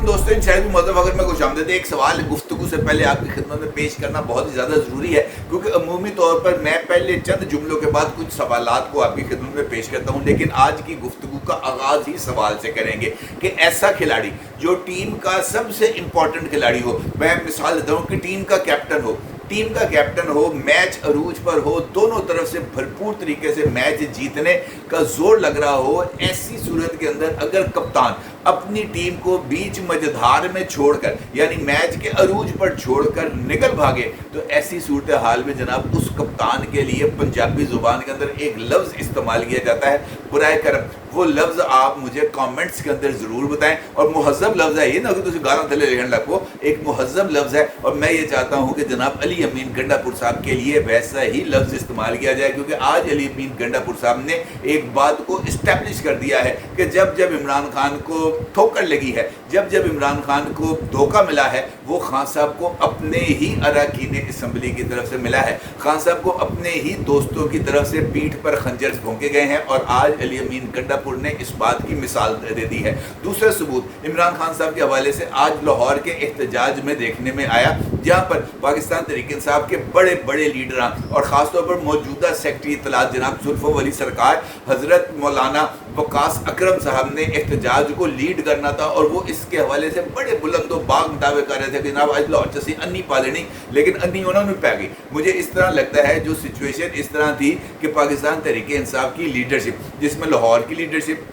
दोस्तों, इन शायद मज़हब अगर मैं कुछ आमदद एक सवाल गुफ्तगू से पहले आपकी खिदमत में पेश करना बहुत ही ज़्यादा ज़रूरी है, क्योंकि अमूमी तौर पर मैं पहले चंद जुमलों के बाद कुछ सवालात को आपकी खिदमत में पेश करता हूँ, लेकिन आज की गुफ्तगू का आगाज़ ही सवाल से करेंगे कि ऐसा खिलाड़ी जो टीम का सबसे इम्पोर्टेंट खिलाड़ी हो, मैं मिसाल देता हूँ कि टीम का कैप्टन हो, मैच अरूज पर हो, दोनों तरफ से भरपूर तरीके से मैच जीतने का जोर लग रहा हो, ऐसी सूरत के अंदर अगर कप्तान अपनी टीम को बीच मझधार में छोड़कर यानी मैच के अरूज पर छोड़कर निकल भागे, तो ऐसी सूरत हाल में जनाब उस कप्तान के लिए पंजाबी ज़ुबान के अंदर एक लफ्ज़ इस्तेमाल किया जाता है। बुराए करम वो लफ्ज़ आप मुझे कमेंट्स के अंदर ज़रूर बताएं, और मुहज़्ज़ब लफ्ज़ है, ये ना कि तुम गाना थले लिखने लगो, एक मुहज़्ज़ब लफ्ज़ है। और मैं ये चाहता हूँ कि जनाब अली अमीन गंडापुर साहब के लिए वैसा ही लफ्ज़ इस्तेमाल किया जाए, क्योंकि आज अली अमीन गंडापुर साहब ने एक बात को इस्टेब्लिश कर दिया है कि जब जब इमरान खान को ठोकर लगी है, जब जब इमरान खान को धोखा मिला है, वो खान साहब को अपने ही अरकान असम्बली की तरफ से मिला है, खान साहब को अपने ही दोस्तों की तरफ से पीठ पर खंजर भोंके गए हैं, और आज अली अमीन गंडापुर ने इस बात की मिसाल दे दी है। दूसरा सबूत इमरान खान साहब के हवाले से आज लाहौर के एहतजाज में देखने में आया, जहाँ पर पाकिस्तान तहरीक इंसाफ के बड़े बड़े लीडरान और ख़ासतौर पर मौजूदा सेक्रेटरी इत्तलात जनाब जुल्फ़ो वली सरकार हज़रत मौलाना वकास अकरम साहब ने एहतजाज को लीड करना था, और वो इसके हवाले से बड़े बुलंदो बाग दावे कर रहे थे कि जनाब आज लाहौर चसी अन्नी पा देनी, लेकिन अन्नी उन्होंने पै गई। मुझे इस तरह लगता है जो सिचुएशन इस तरह थी कि पाकिस्तान तहरीक इंसाफ की लीडरशिप, जिसमें लाहौर की लीडरशिप,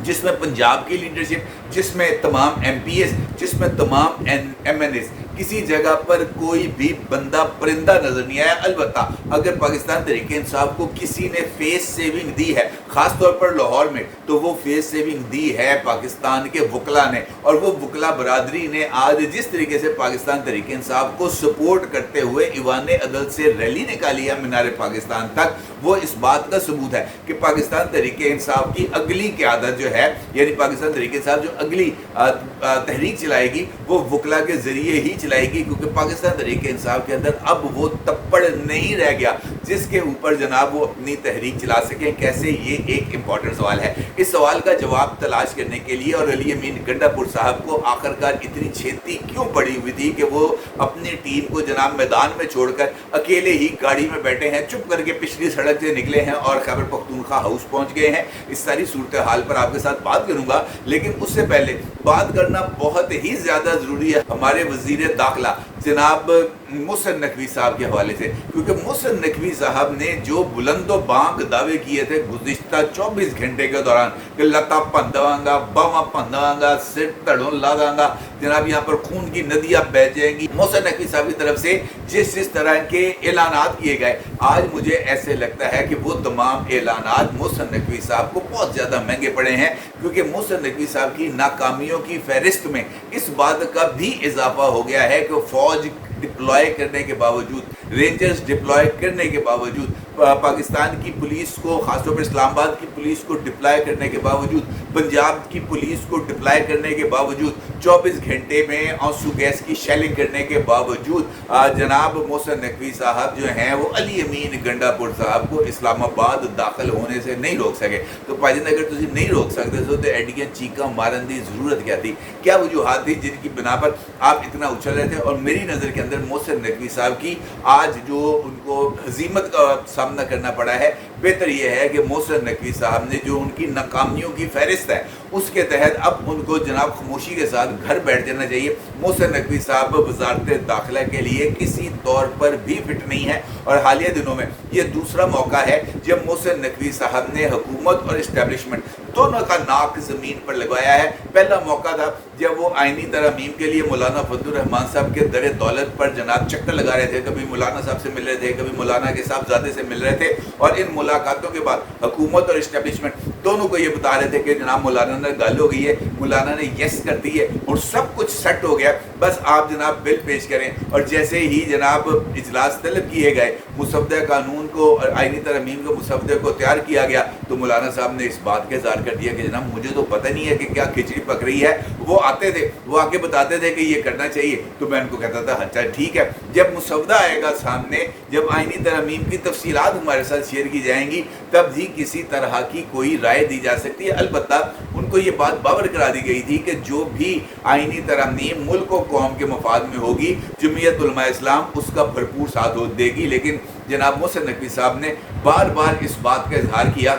जिसमें पंजाब की लीडरशिप, जिसमें तमाम MPs, जिसमें तमाम MNAs, किसी जगह पर कोई भी बंदा परिंदा नजर नहीं आया। अलबत्ता अगर पाकिस्तान तहरीक इंसाफ को किसी ने फेस सेविंग दी है, ख़ास तौर पर लाहौर में, तो वो फेस सेविंग दी है पाकिस्तान के वकला ने, और वो वकला बरादरी ने आज जिस तरीके से पाकिस्तान तहरीक इंसाफ को सपोर्ट करते हुए ईवान अदालत से रैली निकाली है मीनार पाकिस्तान तक, वो इस बात का सबूत है कि पाकिस्तान तहरीक इंसाफ की अगली क़यादत जो है, यानी पाकिस्तान तहरीक इंसाफ जो अगली तहरीक चलाएगी वो वकला के ज़रिए ही चलाएगी, क्योंकि पाकिस्तान तहरीक इंसाफ के अंदर अब वो तप्पड़ नहीं रह गया जिसके ऊपर जनाब वो अपनी तहरीक चला सकें। कैसे, ये एक इम्पॉर्टेंट सवाल है। इस सवाल का जवाब तलाश करने के लिए और अली अमीन गंडापुर साहब को आखिरकार इतनी छेती क्यों पड़ी हुई थी कि वो अपनी टीम को जनाब मैदान में छोड़कर अकेले ही गाड़ी में बैठे हैं, चुप करके पिछली सड़क से निकले हैं और खैबर पख्तूनख्वा हाउस पहुंच गए हैं, इस सारी सूरत हाल पर आपके साथ बात करूंगा। लेकिन उससे पहले बात करना बहुत ही ज़्यादा ज़रूरी है हमारे वज़ीर दाखिला जनाब मोहसिन नकवी साहब के हवाले से, क्योंकि मोहसिन नकवी साहब ने जो बुलंदो बांग दावे किए थे गुज़िश्ता 24 घंटे के दौरान कि लता भंदवांगा, बावा भंदवांगा, सिर तड़ों ला दांगा, जनाब यहाँ पर खून की नदियाँ बह जाएंगी, मोहसिन नकवी साहब की तरफ से जिस तरह के ऐलानात किए गए, आज मुझे ऐसे लगता है कि वो तमाम ऐलानात मोहसिन नकवी साहब को बहुत ज़्यादा महंगे पड़े हैं, क्योंकि मोहसिन नकवी साहब की नाकामियों की फहरिस्त में इस बात का भी इजाफा हो गया है कि फ़ौज डिप्लॉय करने के बावजूद, रेंजर्स डिप्लॉय करने के बावजूद, पाकिस्तान की पुलिस को, खासतौर पर इस्लामाबाद की पुलिस को डिप्लॉय करने के बावजूद, पंजाब की पुलिस को डिप्लॉय करने के बावजूद, 24 घंटे में आंसू गैस की शेलिंग करने के बावजूद जनाब मोहसिन नकवी साहब जो हैं वो अली अमीन गंडापुर साहब को इस्लामाबाद दाखिल होने से नहीं रोक सके। तो भाईजान अगर तुम नहीं रोक सकते तो एडियां चीका मारन की ज़रूरत क्या थी, क्या वजूहत थी जिनकी बिना पर आप इतना उछल रहे थे। और मेरी नज़र के अंदर मोहसिन नकवी साहब की आज जो उनको हजीमत का सामना करना पड़ा है, बेहतर यह है कि मोहसिन नकवी साहब ने जो उनकी नाकामियों की फहरिस्त है उसके तहत अब उनको जनाब खामोशी के साथ घर बैठ जाना चाहिए। मोहसिन नकवी साहब वज़ारत दाखिला के लिए किसी तौर पर भी फिट नहीं है, और हालिया दिनों में ये दूसरा मौका है जब मोहसिन नकवी साहब ने हुकूमत और इस्टेब्लिशमेंट दोनों का नाक ज़मीन पर लगवाया है। पहला मौका था जब वो आइनी तरमीम के लिए मौलाना फजलुर रहमान साहब के दर दौलत पर जनाब चक्कर लगा रहे थे, कभी मौलाना साहब से मिल रहे थे, कभी मौलाना के साहबजादे से मिल रहे थे, और इन मुलाकातों के बाद हुकूमत और इस्टेब्लिशमेंट दोनों को ये बता रहे थे कि जनाब मौलाना ने गल हो गई है, मौलाना ने यस कर दी है और सब कुछ सेट हो गया, बस आप जनाब बिल पेश करें। और जैसे ही जनाब इजलास तलब किए गए, मुसवदा कानून को और आइनी तरमीम के मुसवदे को तैयार किया गया, तो मौलाना साहब ने इस बात के इज़हार कर दिया कि जनाब मुझे तो पता नहीं है कि क्या खिचड़ी पक रही है। वो आते थे, वो आके बताते थे कि ये करना चाहिए, तो मैं उनको कहता था अच्छा ठीक है। जब मुसवदा आएगा सामने, जब आईनी तरमीम की तफसीलात हमारे साथ शेयर की जाएंगी, तब भी किसी तरह की कोई राय दी जा सकती है। अलबत्ता उनको ये बात बावर करा दी गई थी कि जो भी आईनी तरमीम मुल्क और कौम के मफाद में होगी, जमीयत उलमा इस्लाम उसका भरपूर साथ देगी। लेकिन जनाब मोहसिन नकवी साहब ने बार बार इस बात का इजहार किया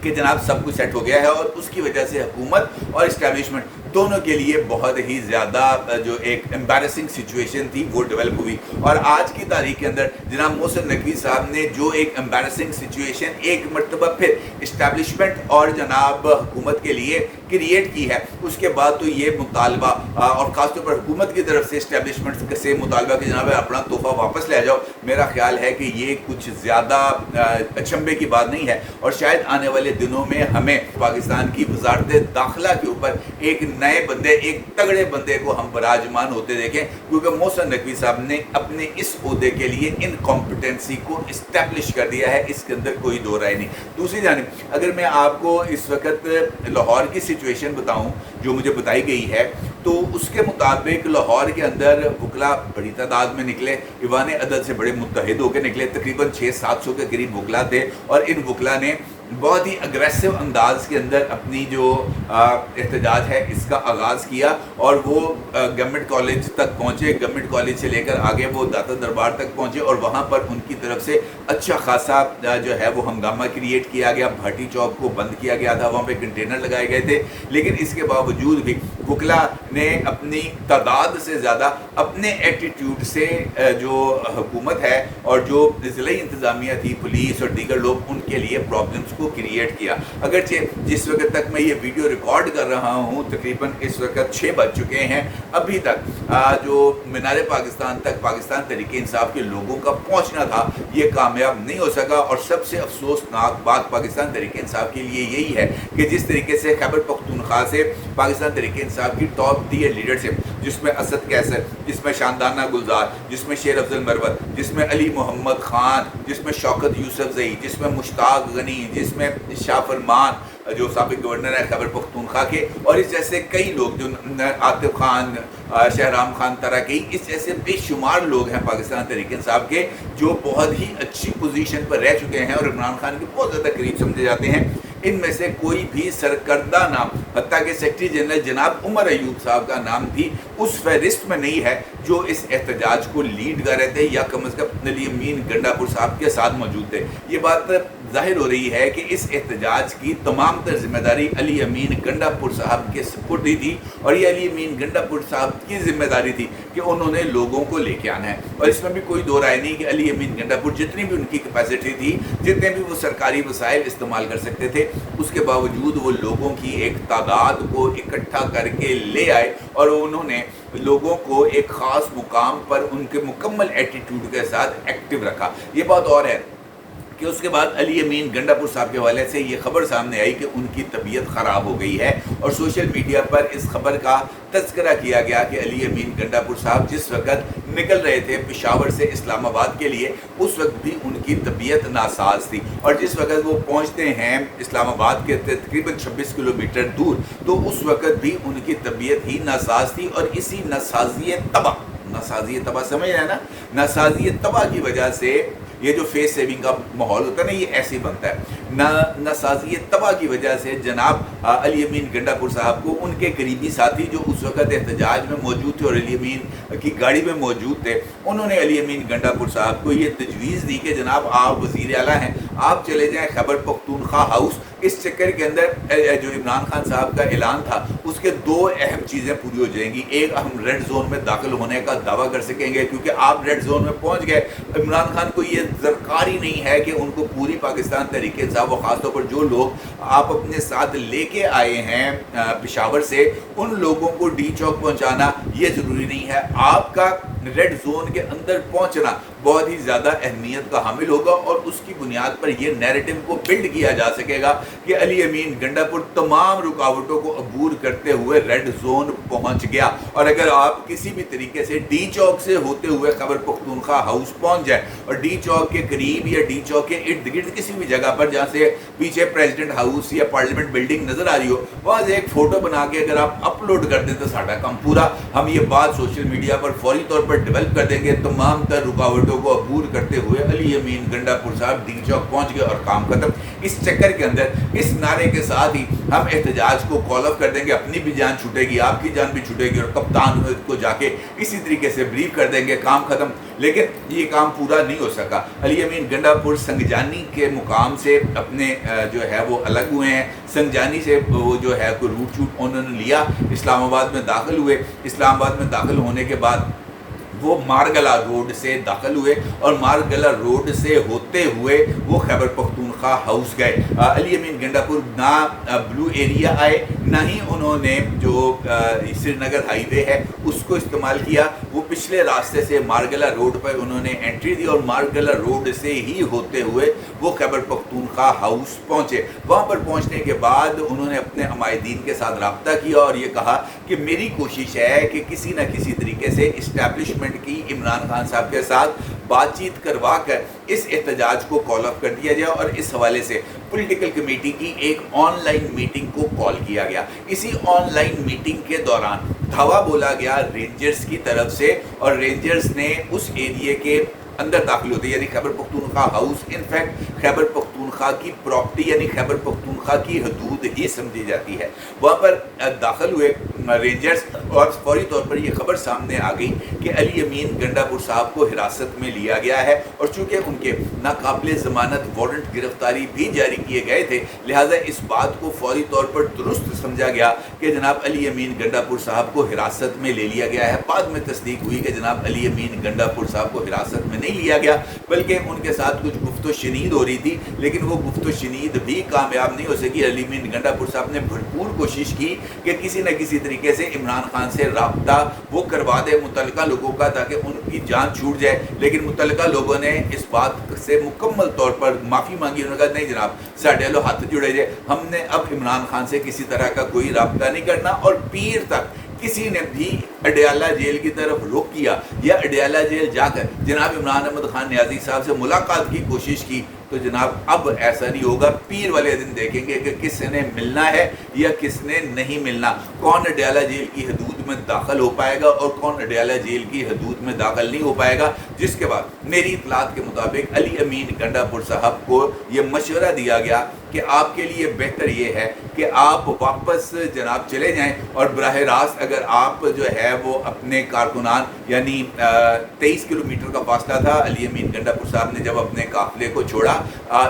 कि जनाब सब कुछ सेट हो गया है, और उसकी वजह से हुकूमत और इस्टेब्लिशमेंट दोनों के लिए बहुत ही ज़्यादा जो एक एम्बैरेसिंग सिचुएशन थी वो डेवलप हुई। और आज की तारीख के अंदर जनाब मोहसिन नकवी साहब ने जो एक एम्बैरेसिंग सिचुएशन एक मरतबा फिर इस्टेब्लिशमेंट और जनाब हुकूमत के लिए क्रिएट की है, उसके बाद तो ये मुतालबा और ख़ासतौर पर हुकूमत की तरफ से इस्टेब्लिशमेंट से मुतालबा कि जनाब अपना तोहफ़ा वापस ले जाओ, मेरा ख्याल है कि ये कुछ ज़्यादा अचंभे की बात नहीं है। और शायद आने वाले दिनों में हमें पाकिस्तान की वज़ारत दाखिला के ऊपर एक नए बंदे, एक तगड़े बंदे को हम बराजमान होते देखें, क्योंकि मोहसिन नकवी साहब ने अपने इस ओहदे के लिए इनकॉम्पिटेंसी को इस्टेब्लिश कर दिया है, इसके अंदर कोई दो राय नहीं। दूसरी जानिब अगर मैं आपको इस वक्त लाहौर की सिचुएशन बताऊं जो मुझे बताई गई है, तो उसके मुताबिक लाहौर के अंदर वकला बड़ी तादाद में निकले, ईवान अदद से बड़े मुत्तहिद होकर निकले, तकरीबन 600-700 के करीब वकला थे। और इन वकला ने बहुत ही अग्रेसिव अंदाज के अंदर अपनी जो एहतजाज है इसका आगाज़ किया, और वो गवर्नमेंट कॉलेज तक पहुँचे, गवर्नमेंट कॉलेज से लेकर आगे वो दाता दरबार तक पहुँचे, और वहाँ पर उनकी तरफ से अच्छा खासा जो है वो हंगामा क्रिएट किया गया। भाटी चौक को बंद किया गया था, वहाँ पे कंटेनर लगाए गए थे, लेकिन इसके बावजूद भी वकला ने अपनी तादाद से ज़्यादा अपने एटीट्यूड से जो हुकूमत है और जो ज़िला इंतज़ामिया थी, पुलिस और दीगर लोग, उनके लिए प्रॉब्लम्स को क्रिएट किया। अगरचे जिस वक्त तक मैं ये वीडियो रिकॉर्ड कर रहा हूँ तकरीबन इस वक्त 6 बज चुके हैं, अभी तक जो मीनार पाकिस्तान तक पाकिस्तान तहरीक इंसाफ के लोगों का पहुँचना था ये कामयाब नहीं हो सका। और सबसे अफसोसनाक बात पाकिस्तान तहरीक इंसाफ के लिए यही है कि जिस तरीके से खैबर पख्तूनख्वा से पाकिस्तान तहरीक इंसाफ की टॉप टियर लीडरशिप, जिसमें असद कैसर, जिसमें शानदाना गुलजार, जिसमें शेर अफजल मरवत, जिसमें अली मोहम्मद खान, जिसमें शौकत यूसुफ जई, जिसमें मुश्ताक गनी, जिसमें शाह फरमान जो साबिक गवर्नर है खैबर पख्तूनख्वा के, और इस जैसे कई लोग जो आतिफ खान, शहराम खान तरकी, इस जैसे बेशुमार लोग हैं पाकिस्तान तहरीक इंसाफ के जो बहुत ही अच्छी पोजीशन पर रह चुके हैं और इमरान खान के बहुत ज़्यादा करीब समझे जाते हैं। इनमें से कोई भी सरकर्दा नाम, हत्ता कि सेक्रेटरी जनरल जनाब उमर अयूब साहब का नाम भी उस फहरिस्त में नहीं है जो इस एहतजाज को लीड कर रहे थे या कम अज़ कम अली अमीन गंडापुर साहब के साथ मौजूद थे। ये बात जाहिर हो रही है कि इस एहतजाज की तमाम तर जिम्मेदारी अली अमीन गंडापुर साहब के सपुर्द थी, और ये अली अमीन गंडापुर साहब की जिम्मेदारी थी कि उन्होंने लोगों को लेके आना है। और इसमें भी कोई दो राय नहीं कि अली अमीन गंडापुर जितनी भी उनकी कैपेसिटी थी, जितने भी वो सरकारी वसाइल इस्तेमाल कर सकते थे, उसके बावजूद वो लोगों की एक तादाद को इकट्ठा करके ले आए, और उन्होंने लोगों को एक ख़ास मुकाम पर उनके मुकम्मल एटीट्यूड के साथ एक्टिव रखा। ये बात और है कि उसके बाद अली अमीन गंडापुर साहब के हवाले से ये खबर सामने आई कि उनकी तबीयत ख़राब हो गई है, और सोशल मीडिया पर इस खबर का तज़किरा किया गया कि अली अमीन गंडापुर साहब जिस वक्त निकल रहे थे पेशावर से इस्लामाबाद के लिए, उस वक्त भी उनकी तबीयत नासाज थी, और जिस वक्त वो पहुंचते हैं इस्लामाबाद के तकरीबन 26 किलोमीटर दूर, तो उस वक्त भी उनकी तबीयत ही नासाज थी। और इसी नसाजियत तबाह समझ रहे हैं ना, नसाजियत तबाह की वजह से ये जो फेस सेविंग का माहौल होता है ना, ये ऐसे ही बनता है। नसाजियत तबाह की वजह से जनाब अली अमीन गंडापुर साहब को उनके करीबी साथी जो उस वक्त एहतजाज में मौजूद थे और अली अमीन की गाड़ी में मौजूद थे, उन्होंने अली अमीन गंडापुर साहब को ये तजवीज़ दी कि जनाब आप वज़ीर आला हैं, आप चले जाएँ खैबर पख्तूनख्वा हाउस। इस चक्कर के अंदर जो इमरान खान साहब का ऐलान था उसके 2 अहम चीज़ें पूरी हो जाएंगी। एक, हम रेड जोन में दाखिल होने का दावा कर सकेंगे क्योंकि आप रेड जोन में पहुंच गए। इमरान खान को ये दरकारी नहीं है कि उनको पूरी पाकिस्तान तहरीक इंसाफ और ख़ासतौर पर जो लोग आप अपने साथ लेके आए हैं पेशावर से, उन लोगों को डी चौक पहुँचाना ये ज़रूरी नहीं है। आपका रेड जोन के अंदर पहुँचना बहुत ही ज़्यादा अहमियत का हामिल होगा और उसकी बुनियाद पर यह नैरेटिव को बिल्ड किया जा सकेगा कि अली अमीन गंडापुर तमाम रुकावटों को अबूर करते हुए रेड जोन पहुंच गया। और अगर आप किसी भी तरीके से डी चौक से होते हुए खैबर पख्तूनख्वा हाउस पहुंच जाए और डी चौक के करीब या डी चौक के इर्द गिर्द किसी भी जगह पर जहाँ से पीछे प्रेसिडेंट हाउस या पार्लियामेंट बिल्डिंग नजर आ रही हो, वहाँ से एक फोटो बना के अगर आप अपलोड कर दें तो साढ़ा काम पूरा। हम ये बात सोशल मीडिया पर फौरी तौर पर डेवलप कर देंगे। तमाम तर रुकावटों को अबूर करते हुए अली अमीन गंडापुर साहब डी चौक पहुंच गए और काम खत्म। इस चक्कर के अंदर इस नारे के साथ ही हम एहतजाज को कॉल ऑफ कर देंगे, अपनी भी जान छूटेगी, आपकी जान भी छूटेगी और कप्तान को जाके इसी तरीके से ब्रीफ कर देंगे, काम खत्म। लेकिन ये काम पूरा नहीं हो सका। अली अमीन गंडापुर संगजानी के मुकाम से अपने जो है वो अलग हुए हैं। संगजानी से वो जो है कोई रूट शूट उन्होंने लिया, इस्लामाबाद में दाखिल हुए। इस्लामाबाद में दाखिल होने के बाद वो मारगला रोड से दाखिल हुए और मारगला रोड से होते हुए वो खैबर पख्तूनख्वा हाउस गए। अली अमीन गंडापुर ना ब्लू एरिया आए, ना ही उन्होंने जो श्रीनगर हाईवे है उसको इस्तेमाल किया। वो पिछले रास्ते से मारगला रोड पर उन्होंने एंट्री दी और मारगला रोड से ही होते हुए वो खैबर पख्तूनख्वा हाउस पहुँचे। वहाँ पर पहुँचने के बाद उन्होंने अपने हमायदीन के साथ रब्ता किया और ये कहा कि मेरी कोशिश है कि किसी न किसी तरीके से इस्टेब्लिशमेंट की इमरान खान साहब के साथ बातचीत करवा कर इस एहतजाज को कॉल ऑफ कर दिया जाए। और इस हवाले से पॉलिटिकल कमेटी की एक ऑनलाइन मीटिंग को कॉल किया गया। इसी ऑनलाइन मीटिंग के दौरान धावा बोला गया रेंजर्स की तरफ से और रेंजर्स ने उस एरिया के अंदर दाखिल होते यानी खैबर पख्तूनख्वा हाउस इनफैक्ट खैबर पख्तूनख्वा की प्रॉपर्टी यानी खैबर पख्तूनख्वा की हदूद ही समझी जाती है। वहाँ पर दाखिल हुए रेंजर्स और फौरी तौर पर यह खबर सामने आ गई कि अली अमीन गंडापुर साहब को हिरासत में लिया गया है और चूँकि उनके नाकाबिले ज़मानत वारंट गिरफ्तारी भी जारी किए गए थे, लिहाजा इस बात को फौरी तौर पर दुरुस्त समझा गया कि जनाब अली अमीन गंडापुर साहब को हिरासत में ले लिया गया है। बाद में तस्दीक हुई कि जनाब अली अमीन गंडापुर साहब को हिरासत में नहीं लिया गया बल्कि उनके साथ कुछ गुफ्तो शनीद हो रही थी, लेकिन वो गुफ्तो शनीद भी कामयाब नहीं हो सकी। अली अमीन गंडापुर साहब ने भरपूर कोशिश की कि किसी न किसी तरीके से इमरान खान से राब्ता वो करवा दे मुतल्लिका लोगों का ताकि उनकी जान छूट जाए, लेकिन मुतल्लिका लोगों ने इस बात से मुकम्मल तौर पर माफ़ी मांगी। उन्होंने कहा नहीं जनाब साढ़े लो हाथ जुड़े जाए, हमने अब इमरान खान से किसी तरह का कोई राब्ता नहीं करना। और पीर तक किसी ने भी अडयाला जेल की तरफ रुख किया या अडयाला जेल जाकर जनाब इमरान अहमद खान नियाज़ी साहब से मुलाकात की कोशिश की तो जनाब अब ऐसा नहीं होगा। पीर वाले दिन देखेंगे कि किसने मिलना है या किसने नहीं मिलना, कौन अडयाला जेल की हदूद में दाखिल हो पाएगा और कौन अडयाला जेल की हदूद में दाखिल नहीं हो पाएगा। जिसके बाद मेरी इतलात के मुताबिक अली अमीन गंडापुर साहब को ये मशवरा दिया गया कि आपके लिए बेहतर ये है कि आप वापस जनाब चले जाएं और बराह रास्त अगर आप जो है वो अपने कारकुनान यानी 23 किलोमीटर का फासला था अली अमीन गंडापुर साहब ने जब अपने काफिले को छोड़ा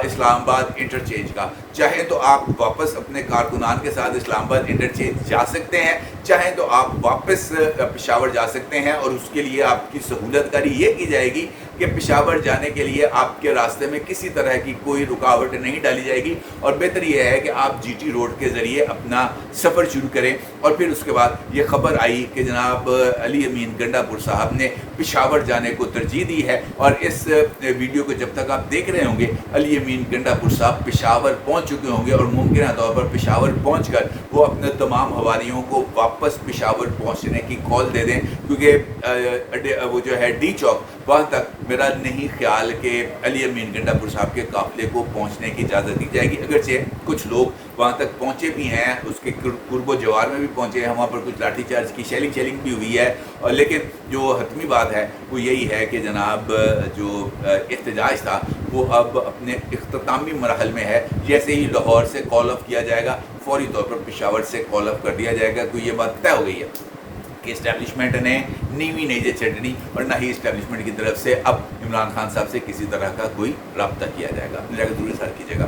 इस्लामाबाद इंटरचेंज का, चाहे तो आप वापस अपने कारकुनान के साथ इस्लामाबाद इंटरचेंज जा सकते हैं, चाहे तो आप वापस पेशावर जा सकते हैं। और उसके लिए आपकी सहूलतकारी ये की जाएगी कि पेशावर जाने के लिए आपके रास्ते में किसी तरह की कोई रुकावट नहीं डाली जाएगी और बेहतर यह है कि आप जीटी रोड के ज़रिए अपना सफ़र शुरू करें। और फिर उसके बाद ये खबर आई कि जनाब अली अमीन गंडापुर साहब ने पेशावर जाने को तरजीह दी है। और इस वीडियो को जब तक आप देख रहे होंगे अली अमीन गंडापुर साहब पेशावर पहुँच चुके होंगे और मुमकिन तौर पर पेशावर पहुँच कर वो अपने तमाम हवारियों को वापस पेशावर पहुँचने की कॉल दे दें, क्योंकि वो जो है डी चौक वहाँ तक मेरा नहीं ख्याल कि अली अमीन गंडापुर साहब के काफिले को पहुँचने की इजाज़त दी जाएगी। अगरचे कुछ लोग वहाँ तक पहुँचे भी हैं, उसके कुर्बो जवार में भी पहुँचे हैं, वहाँ पर कुछ लाठीचार्ज की शेलिंग भी हुई है। और लेकिन जो हतमी बात है वो यही है कि जनाब जो एहतजाज था वो अब अपने इख्तितामी मरहल में है। जैसे ही लाहौर से कॉल ऑफ किया जाएगा फौरी तौर पर पेशावर से कॉल ऑफ कर दिया जाएगा। तो ये बात तय हो गई है कि इस्टेब्लिशमेंट ने नीवी नहीं चढ़नी और ना ही इस्टेब्लिशमेंट की तरफ से अब इमरान खान साहब से किसी तरह का कोई रब्ता किया जाएगा। अपनी जगह जरूर सार कीजिएगा।